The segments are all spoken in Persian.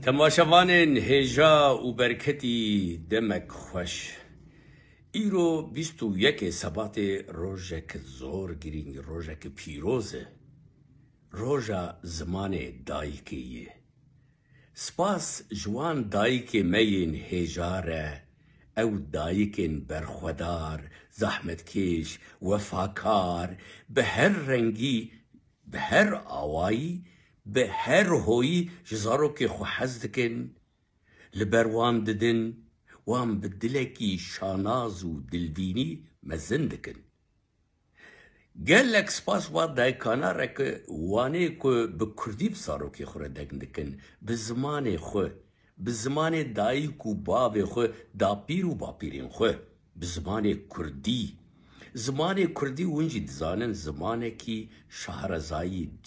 تماشاوان هجا و برکتی دمک خوش ایرو 21 سبات روژک زور گرینگ روژک پیروزه روژا زمان دایکیه سپاس جوان دایک مین هجاره او دایکن برخودار زحمتکش وفاکار به هر رنگی به هر آوایی به هر هوی جزارو که خو حزدکن لبروان ددن وام بدلکی شاناز و دلوینی مزندکن گلک سپاس و دایکانا رک وانه که به کردی بسارو که خو دگندکن به زمان خو به زمان دایک و باب خو دا پیر و باپیرین خو به زمان کردی زمان کردی ونجی دزانن زمانه کی شهرزایی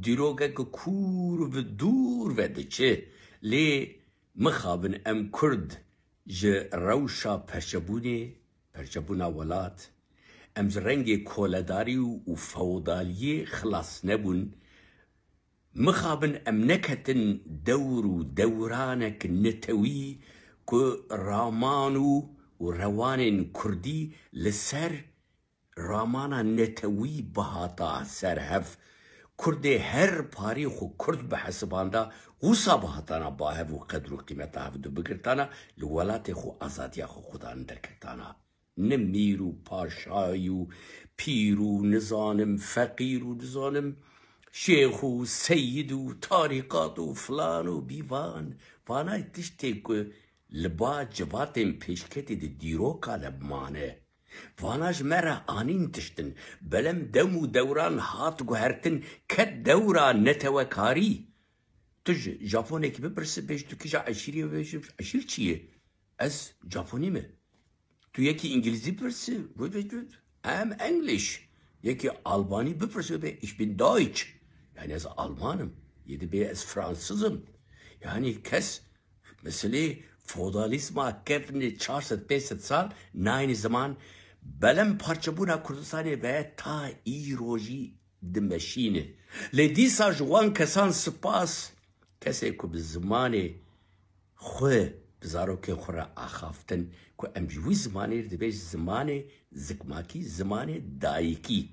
دیروگه که کور و دور و دچه لی مخابن ام کرد جه روشا پرچبونه ولات ام رنگ کولداری و فودالی خلاص نبون مخابن ام نکتن دور و دورانک نتوی که رامانو و روان کردی لسر رامانا نتوی بهاتا سر هف کرد هر پاری خو کرد به حسباندا غوصا بهاتانا باهف و قدر و قیمتا هفدو بگرتانا لولات خو آزادیا خو خودان درکتانا نمیر و پاشای و پیر و نزانم فقیر و نزانم شیخ و سید و تاریقات و فلان و بیوان وانا تشتی که لبا جواتم پیشکتی دی دیروکا لبمانه واناش مرا آنین تشتن بلم دم و دوران هات گوهرتن کد دورا نتوکاری تج ژاپونی که بپرسه بیش تو کجا عشیری بیش عشیر چیه؟ از ژاپونی مه تو یکی انگلیزی پرسه ام انگلیش یکی آلبانی بپرسه به ich bin Deutsch yani از آلمانم یه به از فرانسوزم yani کس مثل فودالیسم کفن 400-500 سال ناین زمان بلم پارچبونا کردستانی و تا ای روژی دمشینه لیدیسا جوان کسان سپاس کسی که به زمان خواه بزارو که خورا آخافتن که امجوی زمانی ردبیش زمان زکماکی زمان دایکی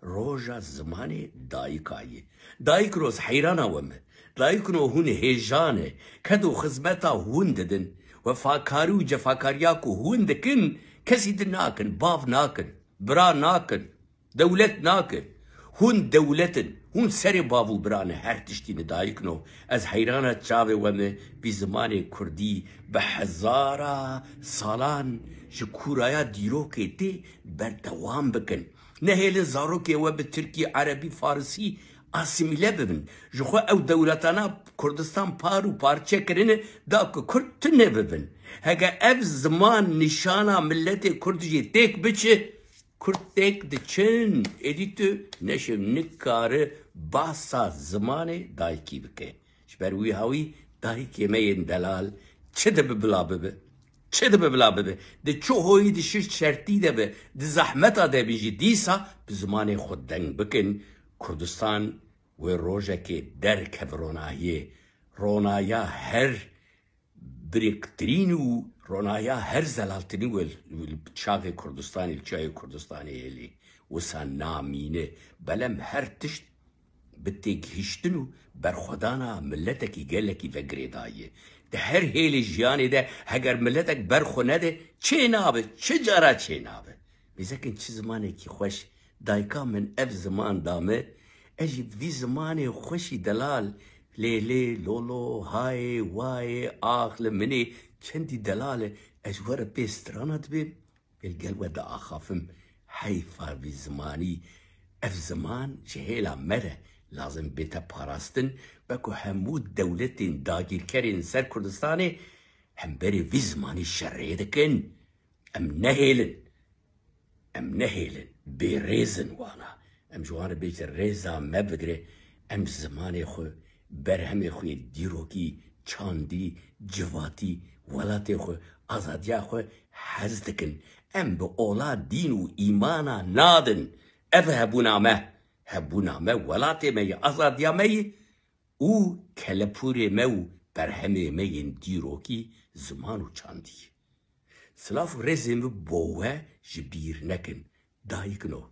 روژا زمان دایکایی دایک روز حیران ومه دایک نو هون هیجانه کدو خزمتا هون ددن و فاکاری و جفاکاریا که هون دکن کسی دن ناکن باف ناکن برا ناکن دولت ناکن هون دولتن هون سر باو برانه هر تشتین دایک نو از حیرانه چاوه ومه بی زمان کردی به هزارا سالان جکورایا دیرو که تی بردوام بکن نهیل زارو که و به ترکی عربی فارسی آسیمیله ببین جخوا او دولتانا کردستان پارو پارچه کرنه دا که کرد تنه ببین هگه اف زمان نشانا ملت کردجی تک بچه کرد تک دچن ایدیتو نشم نکاره باسا زمان دایکی بکه شبروی هاوی دایکی مین دلال چه ده ببلا ببه چه ده ببلا ببه ده چو هوی ده شش شرطی ده به ده زحمتا ده بیجی دیسا به زمان خود دنگ بکن کردستان و روژه که درک رونایا هر بریکترین و رونایا هر زلالترین و چاق کردستانی چای کردستانی ایلی و سان نامینه بلم هر تشت بتیک هشتنو برخودانا ملتکی گلکی و گریدایه ده هر هیلی جیانی ده اگر ملتک برخونه ده چه نابه چه جارا چه نابه بیزکن چه زمانی که خوش دایکا من اف زمان دامه اجی وی زمان خوشی دلال لیلی لولو های وای آخل منی چندی دلاله اجوار بیسترانت بیم بالقلب دا آخافم حیفا وی زمانی اف زمان جهیلا مره لازم بیتا پاراستن بکو همود دولتین داگیر کرین سر کردستانی هم بری وی زمانی شرعه دکن ام نهیلن بیریزن وانا ام جوان بیت ریزا مبگره ام زمان خو برهم خوی دیروکی چاندی جواتی ولات خو آزادیا خو حزدکن ام به اولا دین و ایمانا نادن اف هبونا مه ولات مه آزادیا مه او کلپوری مه برهمه مین دیروکی زمان و چاندی سلاف رزم بوه جبیر نکن دایکنو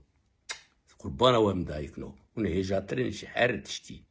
قربانا وهم دایکنو اون هجاترین شهر تشتی